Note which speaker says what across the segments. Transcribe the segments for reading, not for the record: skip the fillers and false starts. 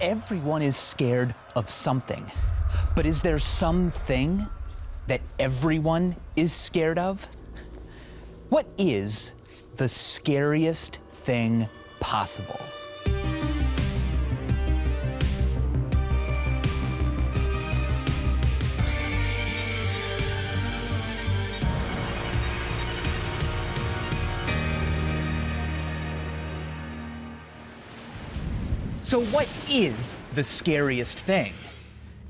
Speaker 1: Everyone is scared of something, but is there something that everyone is scared of? What is the scariest thing possible? So what is the scariest thing?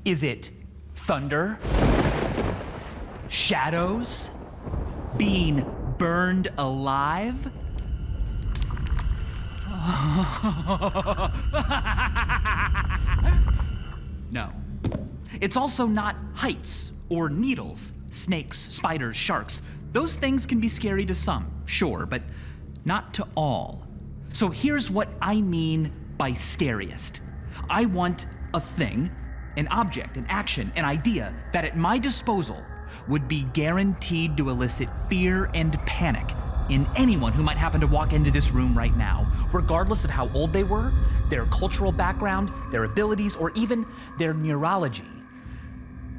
Speaker 1: Is it thunder? Shadows? Being burned alive? No. It's also not heights or needles, snakes, spiders, sharks. Those things can be scary to some, sure, but not to all. So here's what I mean by scariest. I want a thing, an object, an action, an idea that at my disposal would be guaranteed to elicit fear and panic in anyone who might happen to walk into this room right now, regardless of how old they were, their cultural background, their abilities, or even their neurology.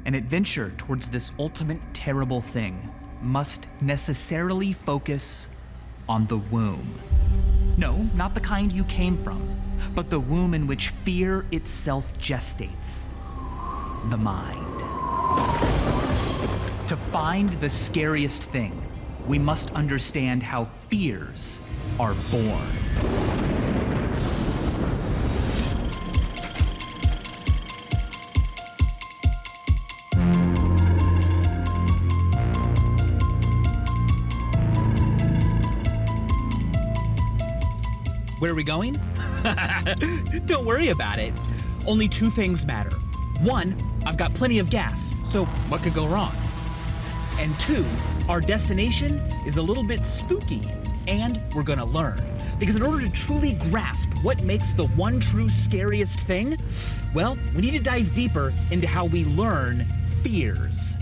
Speaker 1: An adventure towards this ultimate terrible thing must necessarily focus on the womb. No, not the kind you came from, but the womb in which fear itself gestates. The mind. To find the scariest thing, we must understand how fears are born. Where are we going? Don't worry about it. Only two things matter. One, I've got plenty of gas, so what could go wrong? And two, our destination is a little bit spooky, and we're gonna learn. Because in order to truly grasp what makes the one true scariest thing, well, we need to dive deeper into how we learn fears.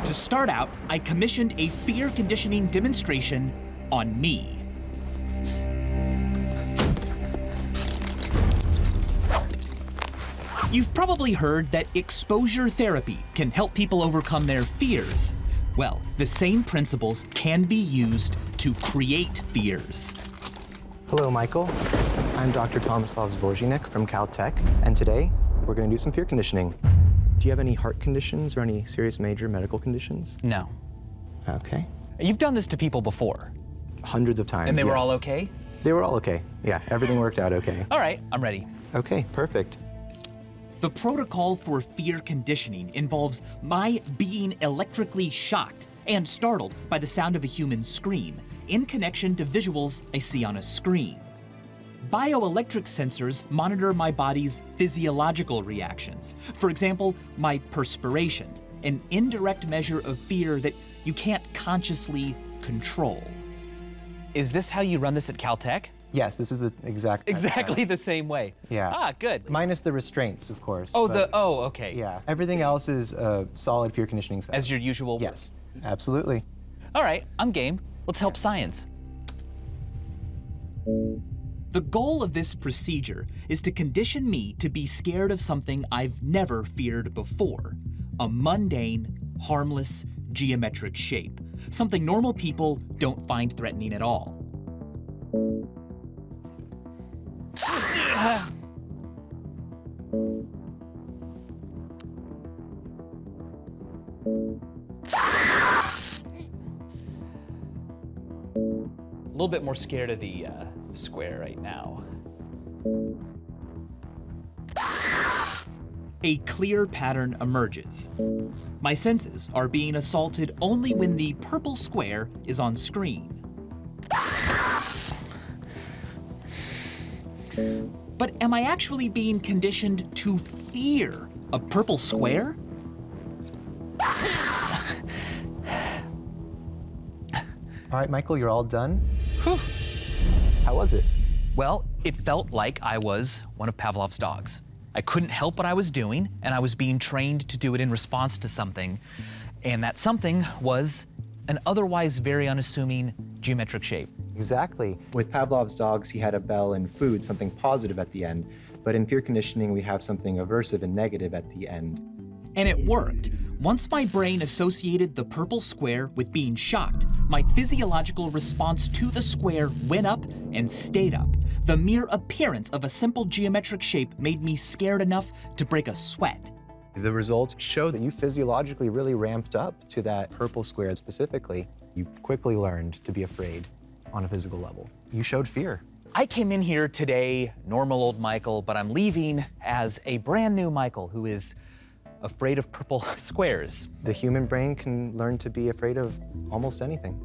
Speaker 1: To start out, I commissioned a fear conditioning demonstration on me. You've probably heard that exposure therapy can help people overcome their fears. Well, the same principles can be used to create fears.
Speaker 2: Hello, Michael. I'm Dr. Tomislav Zborzhnik from Caltech, and today we're going to do some fear conditioning. Do you have any heart conditions or any serious major medical conditions?
Speaker 1: No.
Speaker 2: Okay.
Speaker 1: You've done this to people before.
Speaker 2: Hundreds of times,
Speaker 1: And they were
Speaker 2: yes.
Speaker 1: all okay?
Speaker 2: They were all okay. Yeah, everything worked out okay.
Speaker 1: All right, I'm ready.
Speaker 2: Okay, perfect.
Speaker 1: The protocol for fear conditioning involves my being electrically shocked and startled by the sound of a human scream in connection to visuals I see on a screen. Bioelectric sensors monitor my body's physiological reactions. For example, my perspiration, an indirect measure of fear that you can't consciously control. Is this how you run this at Caltech?
Speaker 2: Yes, this is the exact
Speaker 1: Exactly the same way.
Speaker 2: Yeah.
Speaker 1: Ah, good.
Speaker 2: Minus the restraints, of course.
Speaker 1: Oh,
Speaker 2: but
Speaker 1: okay.
Speaker 2: yeah. Everything else is a solid fear conditioning setup.
Speaker 1: As your usual?
Speaker 2: Yes, absolutely.
Speaker 1: All right, I'm game. Let's help science. The goal of this procedure is to condition me to be scared of something I've never feared before. A mundane, harmless, geometric shape. Something normal people don't find threatening at all. A little bit more scared of the square right now. A clear pattern emerges. My senses are being assaulted only when the purple square is on screen. But am I actually being conditioned to fear a purple square?
Speaker 2: All right, Michael, you're all done.
Speaker 1: Whew.
Speaker 2: How was it?
Speaker 1: Well, it felt like I was one of Pavlov's dogs. I couldn't help what I was doing, and I was being trained to do it in response to something. And that something was an otherwise very unassuming geometric shape.
Speaker 2: Exactly. With Pavlov's dogs, he had a bell and food, something positive at the end. But in fear conditioning, we have something aversive and negative at the end.
Speaker 1: And it worked. Once my brain associated the purple square with being shocked, my physiological response to the square went up and stayed up. The mere appearance of a simple geometric shape made me scared enough to break a sweat.
Speaker 2: The results show that you physiologically really ramped up to that purple square specifically. You quickly learned to be afraid on a physical level. You showed fear.
Speaker 1: I came in here today, normal old Michael, but I'm leaving as a brand new Michael who is afraid of purple squares.
Speaker 2: The human brain can learn to be afraid of almost anything.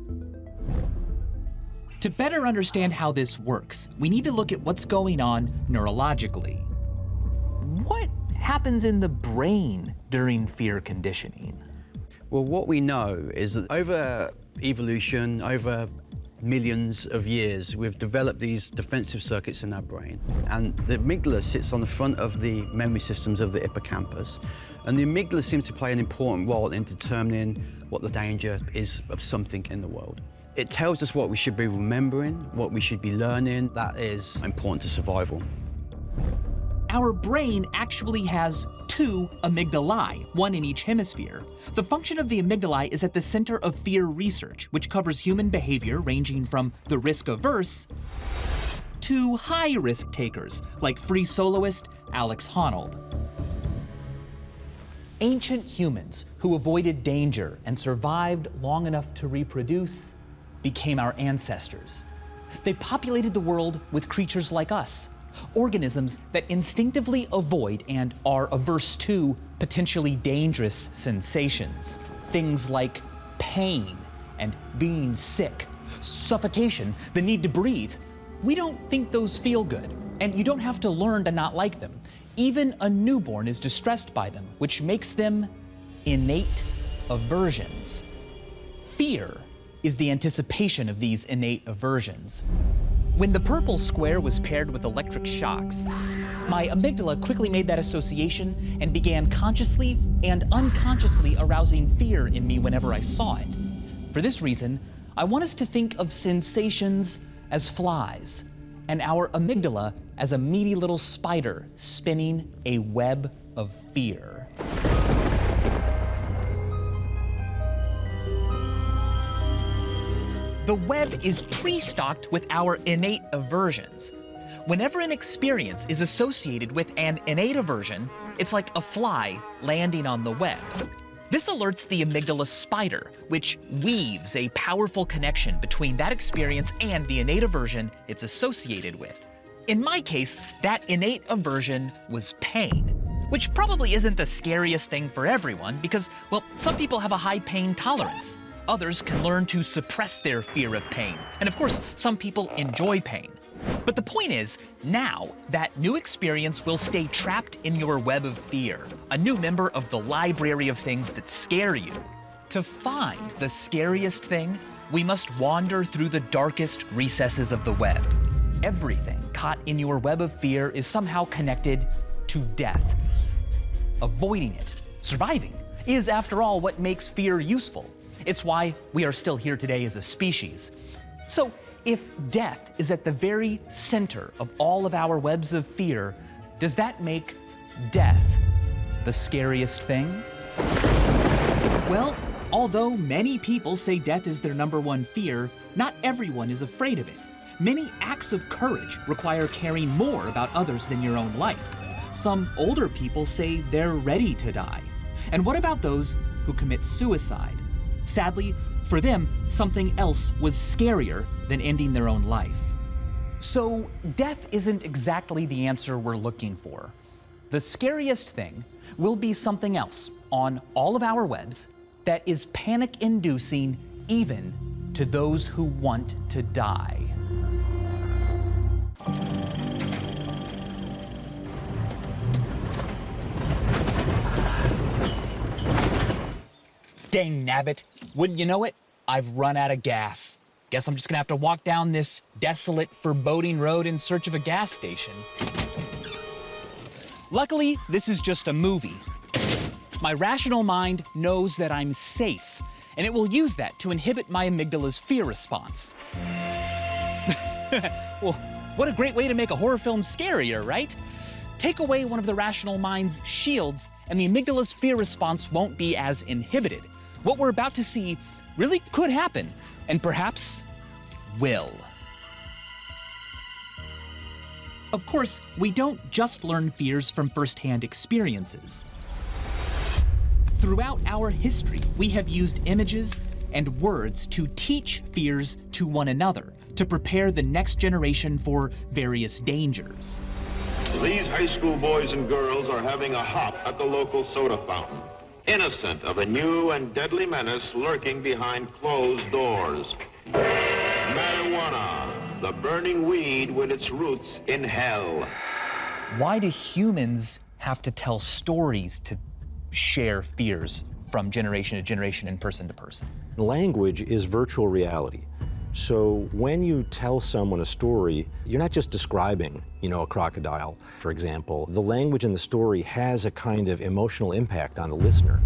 Speaker 1: To better understand how this works, we need to look at what's going on neurologically. What happens in the brain during fear conditioning?
Speaker 3: Well, what we know is that over evolution, over millions of years, we've developed these defensive circuits in our brain. And the amygdala sits on the front of the memory systems of the hippocampus. And the amygdala seems to play an important role in determining what the danger is of something in the world. It tells us what we should be remembering, what we should be learning. That is important to survival.
Speaker 1: Our brain actually has two amygdalae, one in each hemisphere. The function of the amygdalae is at the center of fear research, which covers human behavior ranging from the risk-averse to high-risk takers, like free soloist Alex Honnold. Ancient humans who avoided danger and survived long enough to reproduce became our ancestors. They populated the world with creatures like us, organisms that instinctively avoid and are averse to potentially dangerous sensations. Things like pain and being sick, suffocation, the need to breathe. We don't think those feel good, and you don't have to learn to not like them. Even a newborn is distressed by them, which makes them innate aversions. Fear is the anticipation of these innate aversions. When the purple square was paired with electric shocks, my amygdala quickly made that association and began consciously and unconsciously arousing fear in me whenever I saw it. For this reason, I want us to think of sensations as flies, and our amygdala as a meaty little spider spinning a web of fear. The web is pre-stocked with our innate aversions. Whenever an experience is associated with an innate aversion, it's like a fly landing on the web. This alerts the amygdala spider, which weaves a powerful connection between that experience and the innate aversion it's associated with. In my case, that innate aversion was pain, which probably isn't the scariest thing for everyone because, well, some people have a high pain tolerance. Others can learn to suppress their fear of pain. And of course, some people enjoy pain. But the point is, now that new experience will stay trapped in your web of fear, a new member of the library of things that scare you. To find the scariest thing, we must wander through the darkest recesses of the web. Everything caught in your web of fear is somehow connected to death. Avoiding it, surviving, is after all what makes fear useful. It's why we are still here today as a species. So, if death is at the very center of all of our webs of fear, does that make death the scariest thing? Well, although many people say death is their number one fear, not everyone is afraid of it. Many acts of courage require caring more about others than your own life. Some older people say they're ready to die. And what about those who commit suicide? Sadly, for them, something else was scarier than ending their own life. So, death isn't exactly the answer we're looking for. The scariest thing will be something else on all of our webs that is panic-inducing even to those who want to die. Dang nabbit, wouldn't you know it? I've run out of gas. Guess I'm just gonna have to walk down this desolate, foreboding road in search of a gas station. Luckily, this is just a movie. My rational mind knows that I'm safe, and it will use that to inhibit my amygdala's fear response. Well, what a great way to make a horror film scarier, right? Take away one of the rational mind's shields, and the amygdala's fear response won't be as inhibited. What we're about to see really could happen, and perhaps will. Of course, we don't just learn fears from firsthand experiences. Throughout our history, we have used images and words to teach fears to one another, to prepare the next generation for various dangers.
Speaker 4: These high school boys and girls are having a hop at the local soda fountain, innocent of a new and deadly menace lurking behind closed doors. Marijuana, the burning weed with its roots in hell.
Speaker 1: Why do humans have to tell stories to share fears from generation to generation and person to person?
Speaker 5: Language is virtual reality. So when you tell someone a story, you're not just describing, a crocodile, for example. The language in the story has a kind of emotional impact on the listener.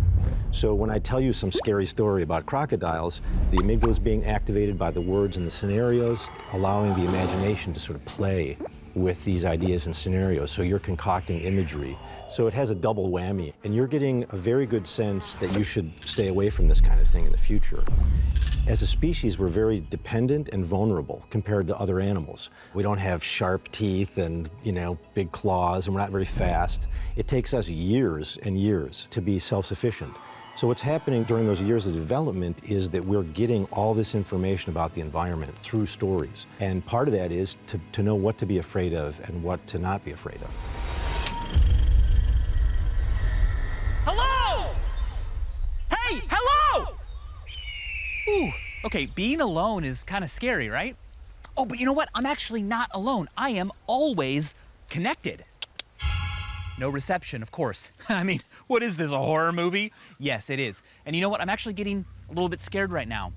Speaker 5: So when I tell you some scary story about crocodiles, the amygdala is being activated by the words and the scenarios, allowing the imagination to sort of play with these ideas and scenarios. So you're concocting imagery. So it has a double whammy, and you're getting a very good sense that you should stay away from this kind of thing in the future. As a species, we're very dependent and vulnerable compared to other animals. We don't have sharp teeth and, big claws, and we're not very fast. It takes us years and years to be self-sufficient. So what's happening during those years of development is that we're getting all this information about the environment through stories. And part of that is to know what to be afraid of and what to not be afraid of.
Speaker 1: Hello! Hey, hello! Ooh, okay, being alone is kind of scary, right? Oh, but you know what? I'm actually not alone. I am always connected. No reception, of course. I mean, what is this, a horror movie? Yes, it is. And you know what? I'm actually getting a little bit scared right now.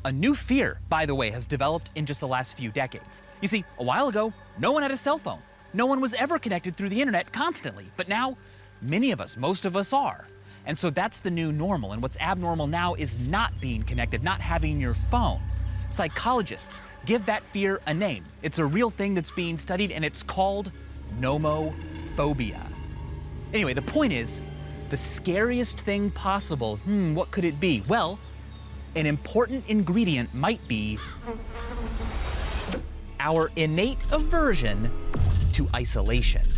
Speaker 1: A new fear, by the way, has developed in just the last few decades. You see, a while ago, no one had a cell phone. No one was ever connected through the internet constantly. But now, many of us, most of us are. And so that's the new normal. And what's abnormal now is not being connected, not having your phone. Psychologists give that fear a name. It's a real thing that's being studied, and it's called nomophobia. Anyway, the point is, the scariest thing possible, what could it be? Well, an important ingredient might be our innate aversion to isolation.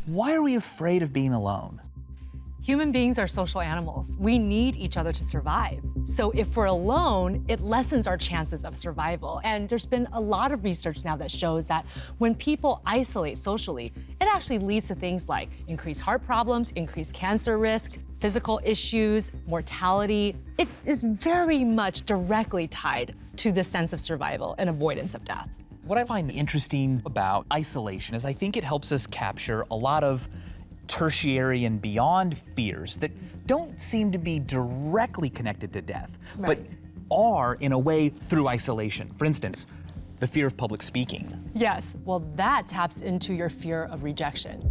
Speaker 1: Why are we afraid of being alone?
Speaker 6: Human beings are social animals. We need each other to survive. So if we're alone, it lessens our chances of survival. And there's been a lot of research now that shows that when people isolate socially, it actually leads to things like increased heart problems, increased cancer risks, physical issues, mortality. It is very much directly tied to the sense of survival and avoidance of death.
Speaker 1: What I find interesting about isolation is I think it helps us capture a lot of tertiary and beyond fears that don't seem to be directly connected to death, but are in a way through isolation. For instance, the fear of public speaking.
Speaker 6: Yes, well, that taps into your fear of rejection.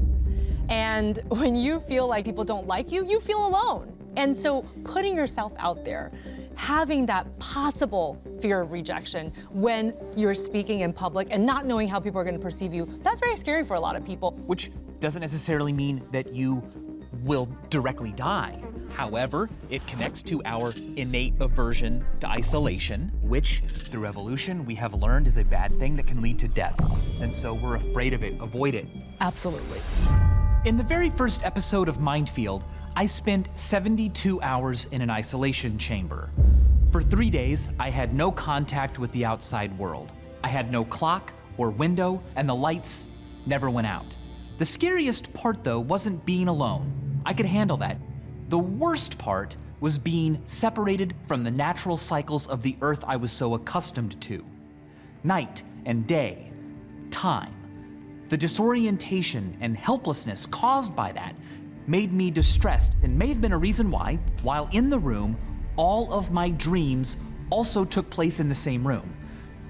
Speaker 6: And when you feel like people don't like you, you feel alone. And so putting yourself out there, having that possible fear of rejection when you're speaking in public and not knowing how people are going to perceive you, that's very scary for a lot of people.
Speaker 1: Which doesn't necessarily mean that you will directly die. However, it connects to our innate aversion to isolation, which through evolution we have learned is a bad thing that can lead to death. And so we're afraid of it, avoid it.
Speaker 6: Absolutely.
Speaker 1: In the very first episode of Mindfield, I spent 72 hours in an isolation chamber. For 3 days, I had no contact with the outside world. I had no clock or window, and the lights never went out. The scariest part, though, wasn't being alone. I could handle that. The worst part was being separated from the natural cycles of the earth I was so accustomed to. Night and day, time. The disorientation and helplessness caused by that made me distressed and may have been a reason why, while in the room, all of my dreams also took place in the same room.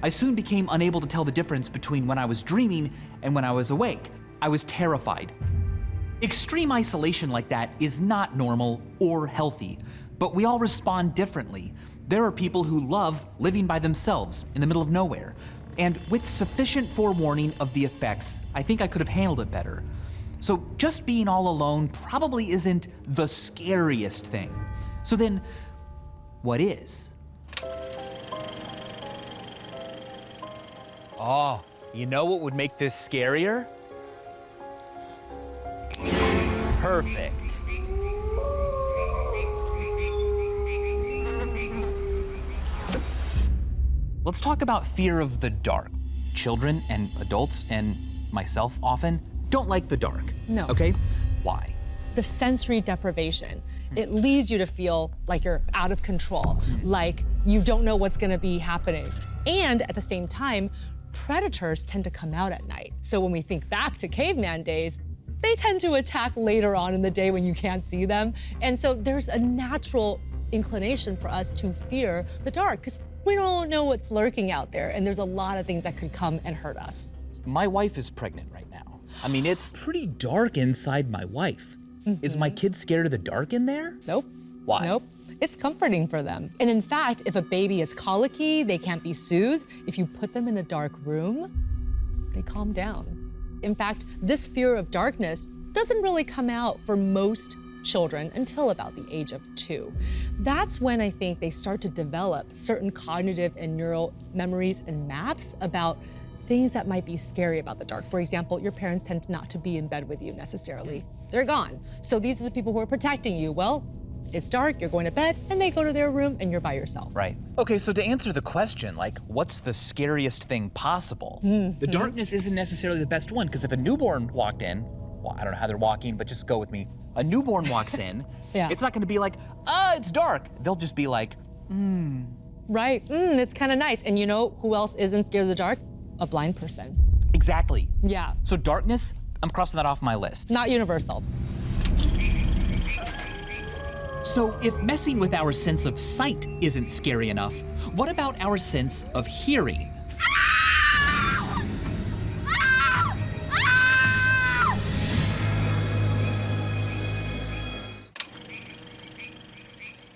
Speaker 1: I soon became unable to tell the difference between when I was dreaming and when I was awake. I was terrified, Extreme isolation like that is not normal or healthy, but we all respond differently. There are people who love living by themselves in the middle of nowhere, and with sufficient forewarning of the effects, I think I could have handled it better. So just being all alone probably isn't the scariest thing. So then, what is?
Speaker 7: Oh, you know what would make this scarier? Perfect.
Speaker 1: Let's talk about fear of the dark. Children and adults, and myself often, don't like the dark.
Speaker 6: No.
Speaker 1: Okay? Why?
Speaker 6: The sensory deprivation. It leads you to feel like you're out of control, like you don't know what's gonna be happening. And at the same time, predators tend to come out at night. So when we think back to caveman days, they tend to attack later on in the day when you can't see them. And so there's a natural inclination for us to fear the dark because we don't know what's lurking out there. And there's a lot of things that could come and hurt us.
Speaker 1: My wife is pregnant right now. I mean, it's pretty dark inside my wife. Is my kid scared of the dark in there?
Speaker 6: Nope.
Speaker 1: Why?
Speaker 6: Nope. It's comforting for them. And in fact, if a baby is colicky, they can't be soothed, if you put them in a dark room, they calm down. In fact, this fear of darkness doesn't really come out for most children until about the age of 2. That's when I think they start to develop certain cognitive and neural memories and maps about things that might be scary about the dark. For example, your parents tend not to be in bed with you necessarily. They're gone. So these are the people who are protecting you. Well, it's dark, you're going to bed, and they go to their room and you're by yourself.
Speaker 1: Right. Okay, so to answer the question, like, what's the scariest thing possible? The darkness isn't necessarily the best one, because if a newborn walked in, well, I don't know how they're walking, but just go with me. A newborn walks in,
Speaker 6: Yeah.
Speaker 1: It's not gonna be like, it's dark. They'll just be like,
Speaker 6: Right, it's kind of nice. And you know who else isn't scared of the dark? A blind person.
Speaker 1: exactly.
Speaker 6: Yeah,
Speaker 1: So darkness, I'm crossing that off my list.
Speaker 6: not universal.
Speaker 1: So if messing with our sense of sight isn't scary enough, what about our sense of hearing?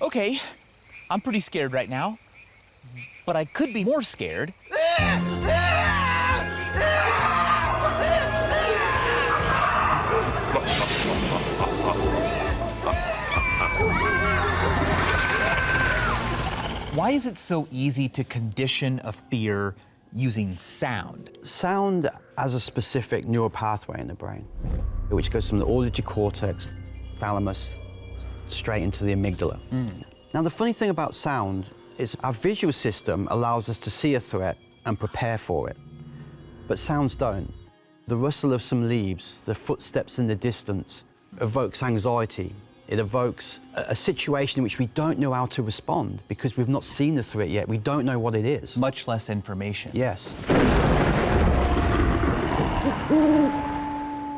Speaker 1: Okay, I'm pretty scared right now, but I could be more scared. Why is it so easy to condition a fear using sound?
Speaker 3: Sound has a specific neural pathway in the brain, which goes from the auditory cortex, thalamus, straight into the amygdala. Now, the funny thing about sound is our visual system allows us to see a threat and prepare for it, but sounds don't. The rustle of some leaves, the footsteps in the distance evokes anxiety. It evokes a situation in which we don't know how to respond because we've not seen the threat yet. We don't know what it is.
Speaker 1: Much less information.
Speaker 3: Yes.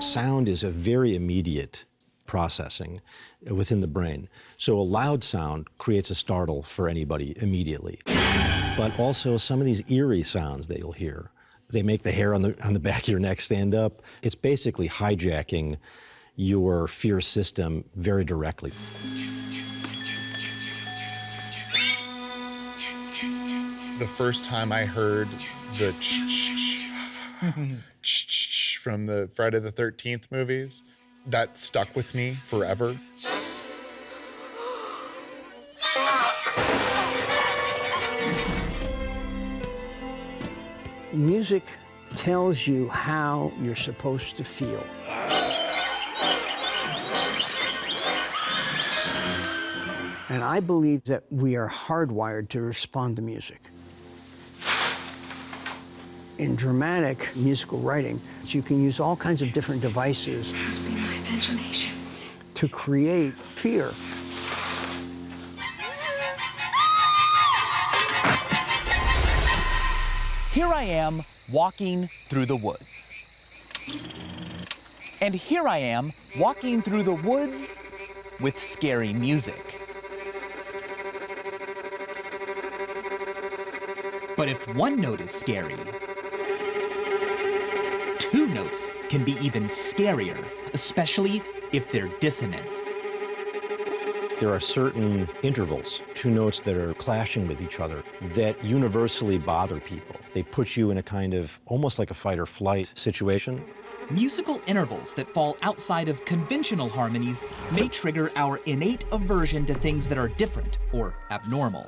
Speaker 5: Sound is a very immediate processing within the brain. So a loud sound creates a startle for anybody immediately. But also some of these eerie sounds that you'll hear, they make the hair on the back of your neck stand up. It's basically hijacking your fear system very directly.
Speaker 8: The first time I heard the ch from the Friday the 13th movies, that stuck with me forever.
Speaker 9: Music tells you how you're supposed to feel. And I believe that we are hardwired to respond to music. In dramatic musical writing, you can use all kinds of different devices to create fear.
Speaker 1: Here I am walking through the woods. And here I am walking through the woods with scary music. But if one note is scary, two notes can be even scarier. especially if they're dissonant.
Speaker 5: There are certain intervals, two notes that are clashing with each other, that universally bother people. They put you in a kind of, almost like a fight or flight situation.
Speaker 1: Musical intervals that fall outside of conventional harmonies may trigger our innate aversion to things that are different or abnormal.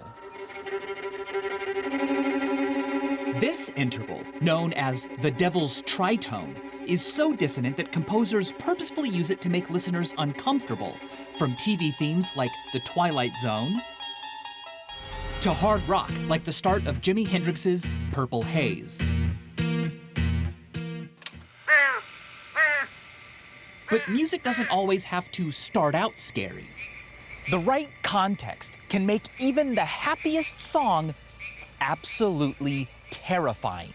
Speaker 1: This interval, known as the Devil's Tritone, is so dissonant that composers purposefully use it to make listeners uncomfortable, from TV themes like The Twilight Zone to hard rock like the start of Jimi Hendrix's Purple Haze. But music doesn't always have to start out scary. The right context can make even the happiest song absolutely terrifying.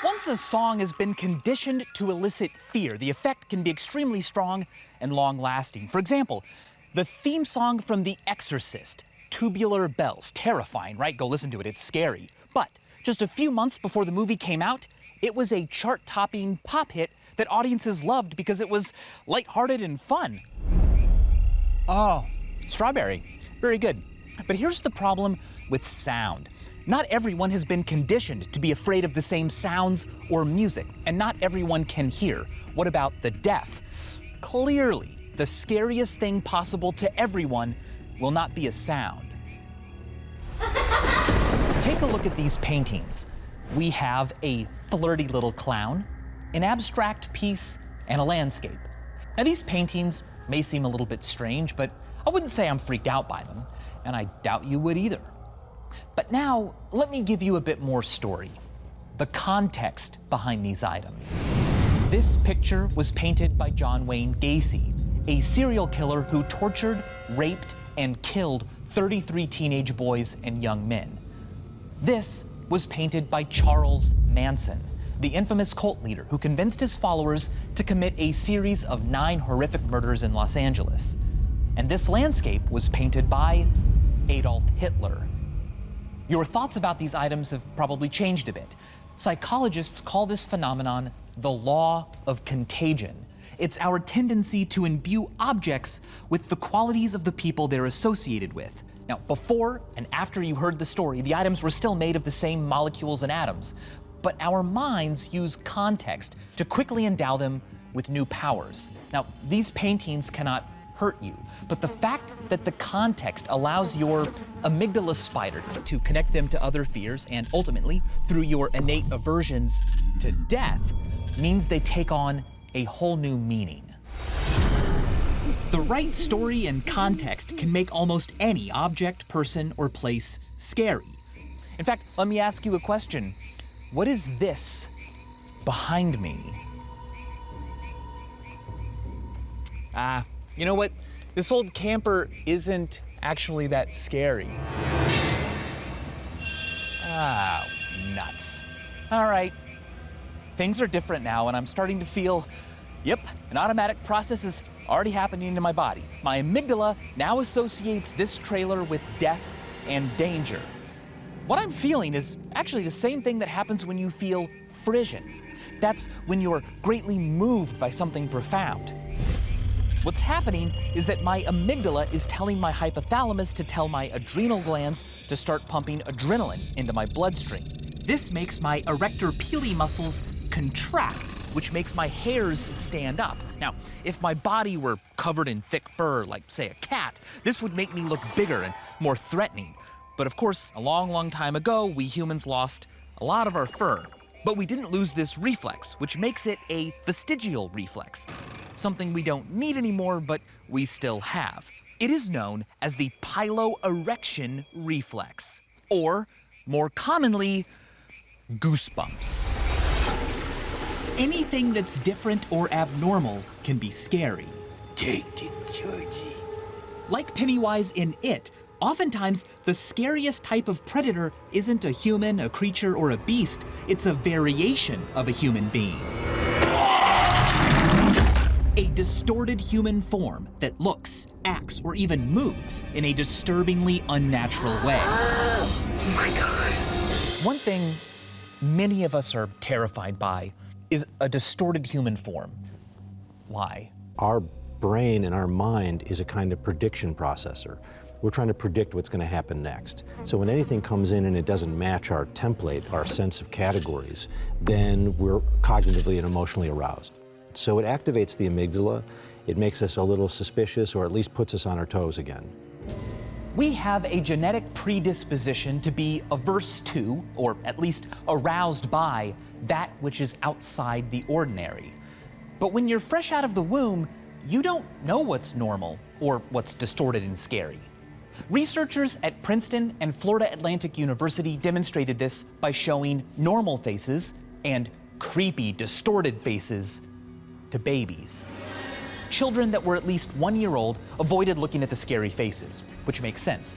Speaker 1: Once a song has been conditioned to elicit fear, the effect can be extremely strong and long-lasting. For example, the theme song from The Exorcist, Tubular Bells. Terrifying, right? Go listen to it, it's scary. But just a few months before the movie came out, it was a chart-topping pop hit that audiences loved because it was lighthearted and fun. Oh, Strawberry. Very good. But here's the problem with sound. Not everyone has been conditioned to be afraid of the same sounds or music, and not everyone can hear. What about the deaf? Clearly, the scariest thing possible to everyone will not be a sound. Take a look at these paintings. We have a flirty little clown, an abstract piece, and a landscape. Now, these paintings may seem a little bit strange, but I wouldn't say I'm freaked out by them, and I doubt you would either. But now, let me give you a bit more story, the context behind these items. This picture was painted by John Wayne Gacy, a serial killer who tortured, raped, and killed 33 teenage boys and young men. This was painted by Charles Manson, the infamous cult leader who convinced his followers to commit a series of 9 horrific murders in Los Angeles. And this landscape was painted by Adolf Hitler. Your thoughts about these items have probably changed a bit. Psychologists call this phenomenon the law of contagion. It's our tendency to imbue objects with the qualities of the people they're associated with. Now, before and after you heard the story, the items were still made of the same molecules and atoms, but our minds use context to quickly endow them with new powers. Now, these paintings cannot hurt you, but the fact that the context allows your amygdala spider to connect them to other fears and ultimately, through your innate aversions to death, means they take on a whole new meaning. The right story and context can make almost any object, person, or place scary. In fact, let me ask you a question. What is this behind me? You know what? This old camper isn't actually that scary. Nuts. All right. Things are different now, and I'm starting to feel, yep, an automatic process is already happening in my body. My amygdala now associates this trailer with death and danger. What I'm feeling is actually the same thing that happens when you feel frisson. That's when you're greatly moved by something profound. What's happening is that my amygdala is telling my hypothalamus to tell my adrenal glands to start pumping adrenaline into my bloodstream. This makes my erector pili muscles contract, which makes my hairs stand up. Now, if my body were covered in thick fur, like, say, a cat, this would make me look bigger and more threatening. But of course, a long, long time ago, we humans lost a lot of our fur. But we didn't lose this reflex, which makes it a vestigial reflex, something we don't need anymore, but we still have. It is known as the piloerection reflex, or more commonly, goosebumps. Anything that's different or abnormal can be scary. Take it, Georgie. Like Pennywise in It, Oftentimes, the scariest type of predator isn't a human, a creature, or a beast. It's a variation of a human being. A distorted human form that looks, acts, or even moves in a disturbingly unnatural way.
Speaker 7: Oh my God. One thing many of us are terrified by is a distorted human form. Why?
Speaker 5: Our brain and our mind is a kind of prediction processor. We're trying to predict what's going to happen next. So when anything comes in and it doesn't match our template, our sense of categories, then we're cognitively and emotionally aroused. So it activates the amygdala, it makes us a little suspicious, or at least puts us on our toes again.
Speaker 1: We have a genetic predisposition to be averse to, or at least aroused by, that which is outside the ordinary. But when you're fresh out of the womb, you don't know what's normal or what's distorted and scary. Researchers at Princeton and Florida Atlantic University demonstrated this by showing normal faces and creepy, distorted faces to babies. Children that were at least 1 year old avoided looking at the scary faces, which makes sense.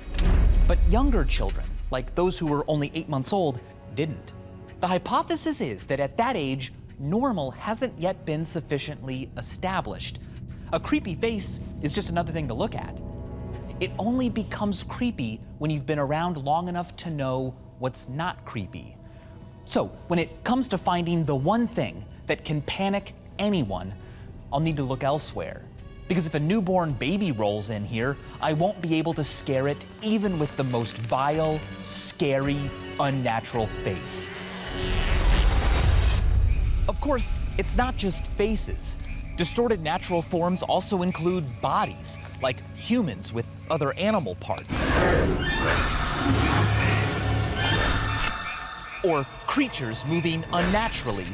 Speaker 1: But younger children, like those who were only 8 months old, didn't. The hypothesis is that at that age, normal hasn't yet been sufficiently established. A creepy face is just another thing to look at. It only becomes creepy when you've been around long enough to know what's not creepy. So when it comes to finding the one thing that can panic anyone, I'll need to look elsewhere. Because if a newborn baby rolls in here, I won't be able to scare it even with the most vile, scary, unnatural face. Of course, it's not just faces. Distorted natural forms also include bodies, like humans with other animal parts. Or creatures moving unnaturally.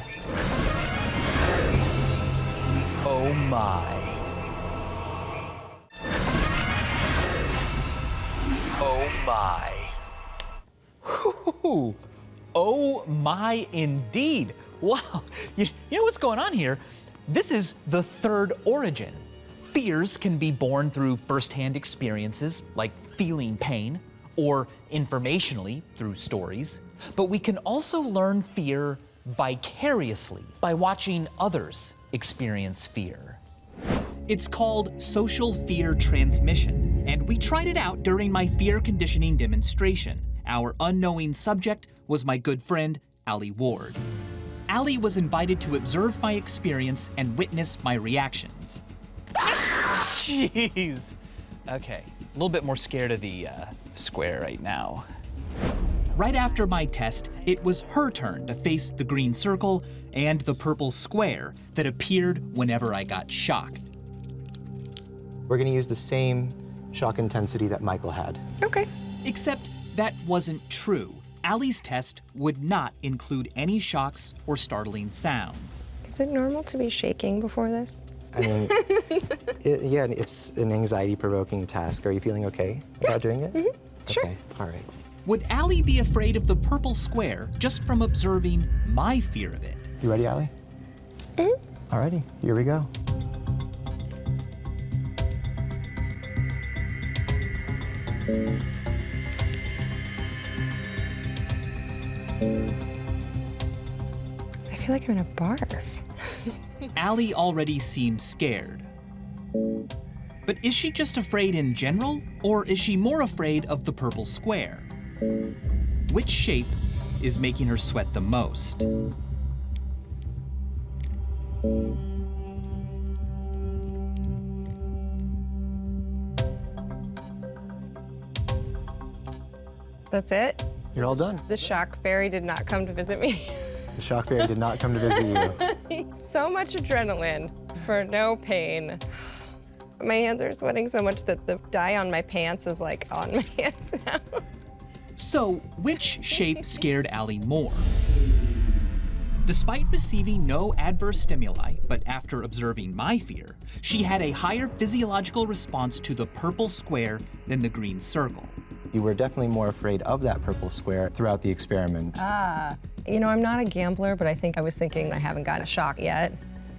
Speaker 1: Oh my. Oh my. Whew. Oh my indeed. Wow. You know what's going on here? This is the third origin. Fears can be born through firsthand experiences, like feeling pain, or informationally through stories. But we can also learn fear vicariously by watching others experience fear. It's called social fear transmission, and we tried it out during my fear conditioning demonstration. Our unknowing subject was my good friend, Allie Ward. Allie was invited to observe my experience and witness my reactions. Jeez. Okay, a little bit more scared of the square right now. Right after my test, it was her turn to face the green circle and the purple square that appeared whenever I got shocked.
Speaker 2: We're gonna use the same shock intensity that Michael had.
Speaker 10: Okay.
Speaker 1: Except that wasn't true. Allie's test would not include any shocks or startling sounds.
Speaker 10: Is it normal to be shaking before this?
Speaker 2: I mean, yeah, it's an anxiety-provoking task. Are you feeling okay about doing it?
Speaker 10: Mm-hmm. Sure.
Speaker 2: Okay, all right.
Speaker 1: Would Allie be afraid of the purple square just from observing my fear of it?
Speaker 2: You ready, Allie?
Speaker 10: Mm-hmm.
Speaker 2: All righty, here we go.
Speaker 10: I feel like I'm gonna barf.
Speaker 1: Allie already seems scared. But is she just afraid in general, or is she more afraid of the purple square? Which shape is making her sweat the most?
Speaker 10: That's it?
Speaker 2: You're all done.
Speaker 10: The shock fairy did not come to visit me.
Speaker 2: The shock fairy did not come to visit you.
Speaker 10: So much adrenaline for no pain. My hands are sweating so much that the dye on my pants is like on my hands now.
Speaker 1: So, which shape scared Allie more? Despite receiving no adverse stimuli, but after observing my fear, she had a higher physiological response to the purple square than the green circle.
Speaker 2: You were definitely more afraid of that purple square throughout the experiment.
Speaker 10: You know, I'm not a gambler, but I was thinking I haven't gotten a shock yet.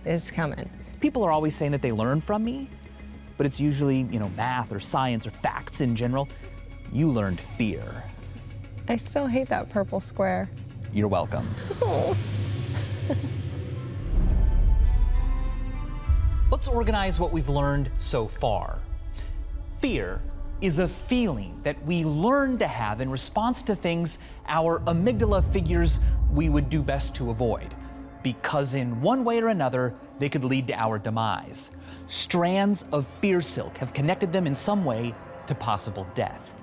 Speaker 10: It's coming.
Speaker 1: People are always saying that they learn from me, but it's usually, math or science or facts in general.
Speaker 7: you learned fear.
Speaker 10: I still hate that purple square.
Speaker 7: You're welcome. Let's organize what we've learned so far. Fear is a feeling that we learn to have in response to things our amygdala figures we would do best to avoid, because in one way or another, they could lead to our demise. Strands of fear silk have connected them in some way to possible death.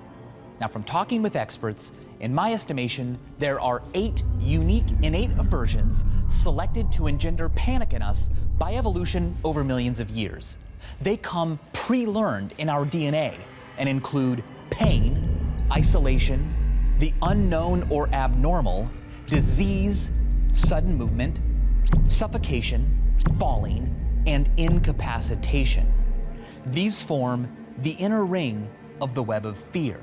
Speaker 7: Now, from talking with experts, in my estimation, there are 8 unique innate aversions selected to engender panic in us by evolution over millions of years. They come pre-learned in our DNA and include pain, isolation, the unknown or abnormal, disease, sudden movement, suffocation, falling, and incapacitation. These form the inner ring of the web of fear.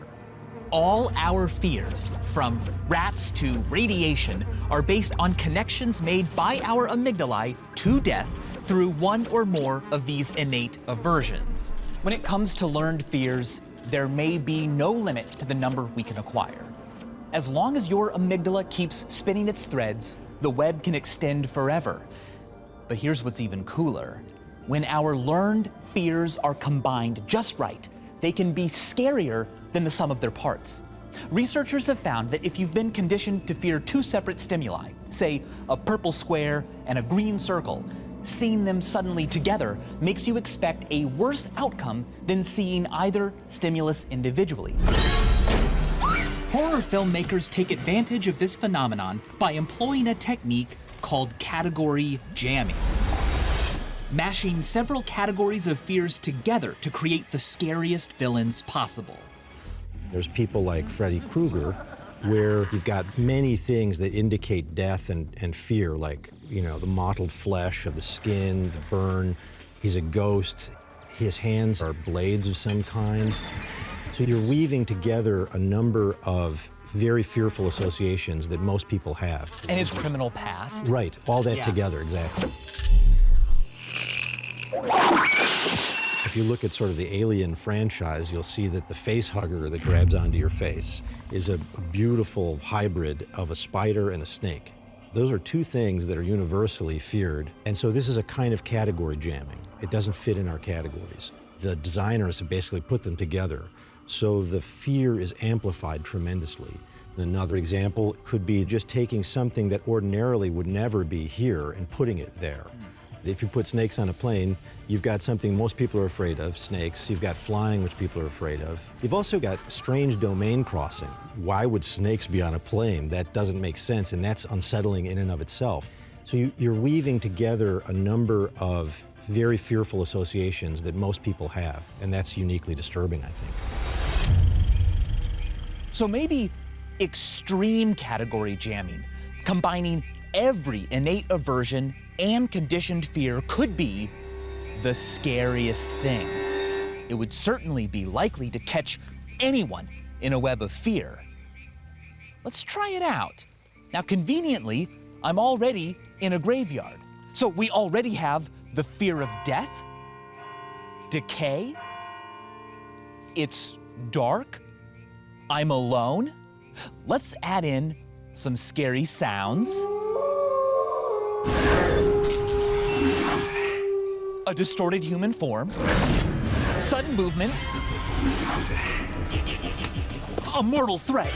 Speaker 7: All our fears, from rats to radiation, are based on connections made by our amygdalae to death through one or more of these innate aversions. When it comes to learned fears, there may be no limit to the number we can acquire. As long as your amygdala keeps spinning its threads, the web can extend forever. But here's what's even cooler. When our learned fears are combined just right, they can be scarier than the sum of their parts. Researchers have found that if you've been conditioned to fear 2 separate stimuli, say a purple square and a green circle, seeing them suddenly together makes you expect a worse outcome than seeing either stimulus individually. Horror filmmakers take advantage of this phenomenon by employing a technique called category jamming, mashing several categories of fears together to create the scariest villains possible.
Speaker 5: There's people like Freddy Krueger, where you've got many things that indicate death and fear, like, you know, the mottled flesh of the skin, the burn. He's a ghost. His hands are blades of some kind. So you're weaving together a number of very fearful associations that most people have.
Speaker 7: And his criminal past.
Speaker 5: Right, all that together, exactly. If you look at sort of the Alien franchise, you'll see that the face hugger that grabs onto your face is a beautiful hybrid of a spider and a snake. Those are 2 things that are universally feared, and so this is a kind of category jamming. It doesn't fit in our categories. The designers have basically put them together, so the fear is amplified tremendously. Another example could be just taking something that ordinarily would never be here and putting it there. If you put snakes on a plane, you've got something most people are afraid of, snakes. You've got flying, which people are afraid of. You've also got strange domain crossing. Why would snakes be on a plane? That doesn't make sense, and that's unsettling in and of itself. So you're weaving together a number of very fearful associations that most people have, and that's uniquely disturbing, I think.
Speaker 7: So maybe extreme category jamming, combining every innate aversion and conditioned fear, could be the scariest thing. It would certainly be likely to catch anyone in a web of fear. Let's try it out. Now, conveniently, I'm already in a graveyard. So we already have the fear of death, decay, it's dark, I'm alone. Let's add in some scary sounds. A distorted human form, sudden movement, a mortal threat,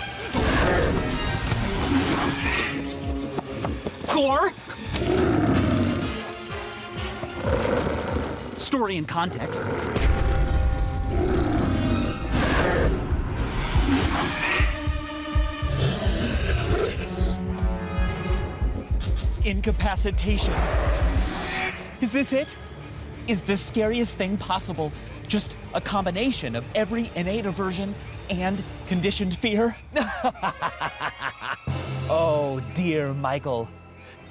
Speaker 7: gore, story and context, incapacitation. Is this it? Is the scariest thing possible just a combination of every innate aversion and conditioned fear? Oh, dear Michael.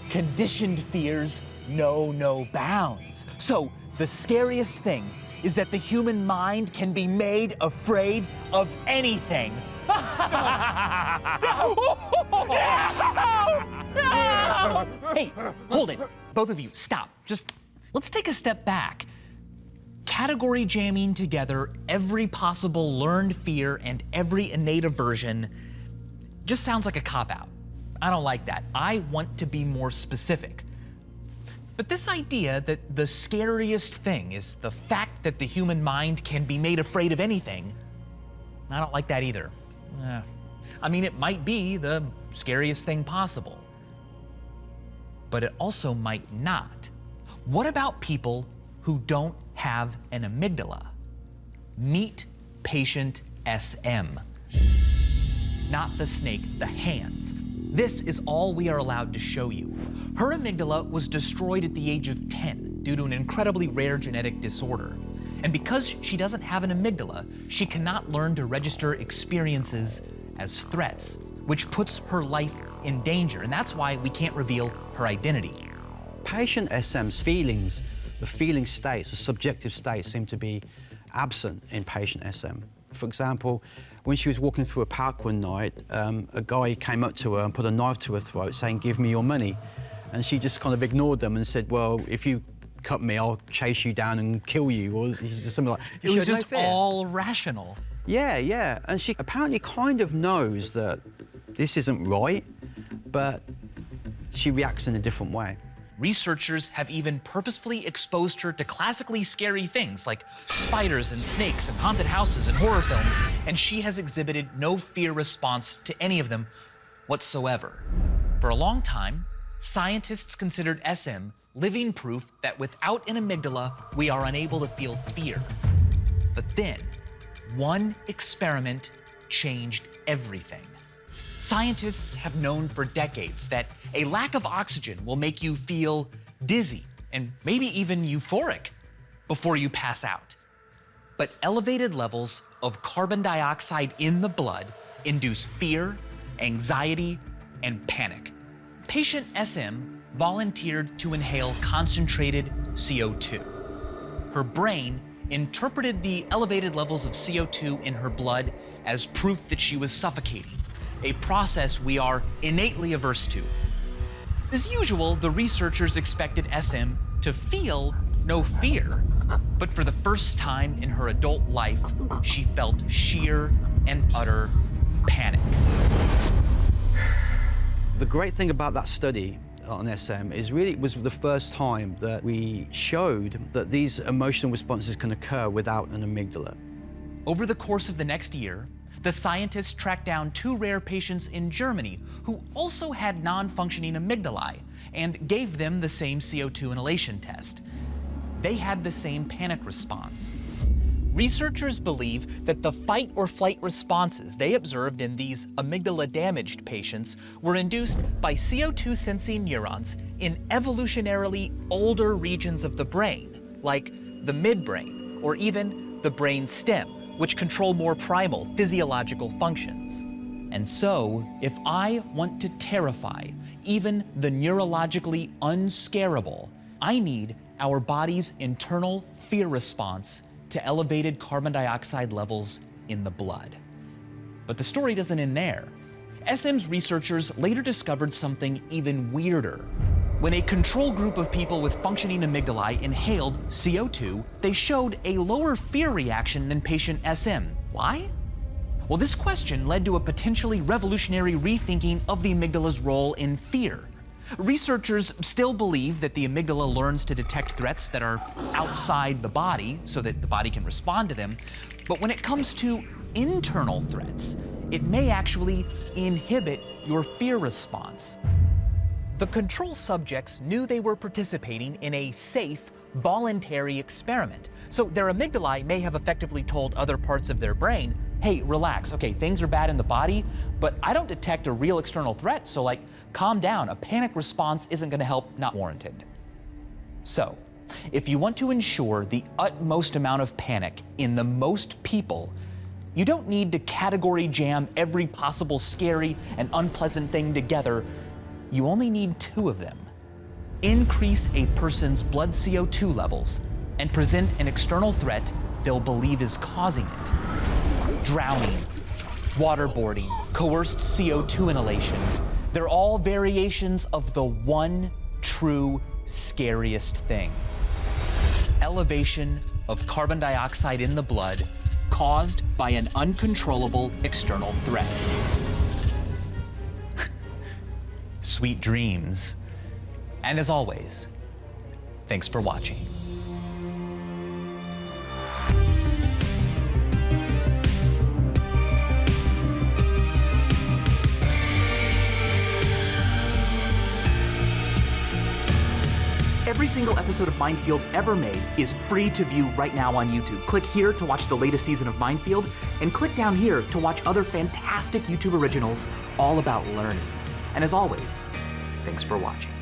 Speaker 7: Conditioned fears know no bounds. So the scariest thing is that the human mind can be made afraid of anything. Hey, hold it. Both of you, stop. Just let's take a step back.
Speaker 1: category jamming together every possible learned fear and every innate aversion just sounds like a cop-out. I don't like that. I want to be more specific. But this idea that the scariest thing is the fact that the human mind can be made afraid of anything, I don't like that either. I mean, it might be the scariest thing possible, but it also might not. What about people who don't have an amygdala? Meet patient SM. Not the snake, the hands. This is all we are allowed to show you. Her amygdala was destroyed at the age of 10 due to an incredibly rare genetic disorder. And because she doesn't have an amygdala, she cannot learn to register experiences as threats, which puts her life in danger. And that's why we can't reveal her identity.
Speaker 3: Patient SM's feelings, the feeling states, the subjective states seem to be absent in patient SM. For example, when she was walking through a park one night, a guy came up to her and put a knife to her throat saying, "Give me your money." And she just kind of ignored them and said, "Well, if you cut me, I'll chase you down and kill you," or something like that.
Speaker 1: It was just all rational.
Speaker 3: Yeah, yeah. And she apparently kind of knows that this isn't right, but she reacts in a different way.
Speaker 1: Researchers have even purposefully exposed her to classically scary things like spiders and snakes and haunted houses and horror films, and she has exhibited no fear response to any of them whatsoever. For a long time, scientists considered SM living proof that without an amygdala, we are unable to feel fear. But then, one experiment changed everything. Scientists have known for decades that a lack of oxygen will make you feel dizzy and maybe even euphoric before you pass out. But elevated levels of carbon dioxide in the blood induce fear, anxiety, and panic. Patient SM volunteered to inhale concentrated CO2. Her brain interpreted the elevated levels of CO2 in her blood as proof that she was suffocating, a process we are innately averse to. As usual, the researchers expected SM to feel no fear, but for the first time in her adult life, she felt sheer and utter panic.
Speaker 3: The great thing about that study on SM is really it was the first time that we showed that these emotional responses can occur without an amygdala.
Speaker 1: Over the course of the next year, the scientists tracked down 2 rare patients in Germany who also had non-functioning amygdalae and gave them the same CO2 inhalation test. They had the same panic response. Researchers believe that the fight or flight responses they observed in these amygdala-damaged patients were induced by CO2 sensing neurons in evolutionarily older regions of the brain, like the midbrain or even the brain stem, which control more primal physiological functions. And so, if I want to terrify even the neurologically unscarable, I need our body's internal fear response to elevated carbon dioxide levels in the blood. But the story doesn't end there. SM's researchers later discovered something even weirder. When a control group of people with functioning amygdalae inhaled CO2, they showed a lower fear reaction than patient SM. Why? Well, this question led to a potentially revolutionary rethinking of the amygdala's role in fear. Researchers still believe that the amygdala learns to detect threats that are outside the body so that the body can respond to them. But when it comes to internal threats, it may actually inhibit your fear response. The control subjects knew they were participating in a safe, voluntary experiment. So their amygdalae may have effectively told other parts of their brain, hey, relax, okay, things are bad in the body, but I don't detect a real external threat, so calm down, a panic response isn't gonna help, not warranted. So, if you want to ensure the utmost amount of panic in the most people, you don't need to category jam every possible scary and unpleasant thing together. You only need 2 of them. Increase a person's blood CO2 levels and present an external threat they'll believe is causing it. Drowning, waterboarding, coerced CO2 inhalation, they're all variations of the one true scariest thing: elevation
Speaker 7: of carbon dioxide in the blood caused by an uncontrollable external threat. Sweet dreams. And as always, thanks for watching.
Speaker 1: Every single episode of Minefield ever made is free to view right now on YouTube. Click here to watch the latest season of Minefield, and click down here to watch other fantastic YouTube originals all about learning. And as always, thanks for watching.